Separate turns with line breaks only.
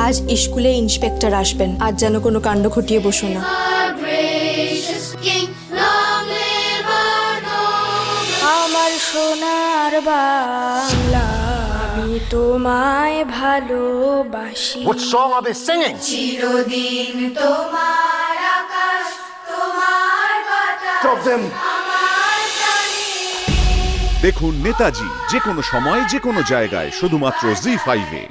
আজ স্কুলে ইন্সপেক্টর আসবেন, আজ যেন কোনো কাণ্ড ঘটিয়ে বসো না। আমার সোনার বাংলা, আমি তোমায় ভালোবাসি।
What song are they singing?
চিরদিন তোমার আকাশ, তোমার বাতাস,
Stop them!
আমার প্রাণে।
দেখুন নেতাজি যে কোনো সময় যে কোনো জায়গায় শুধুমাত্র জি5-এ।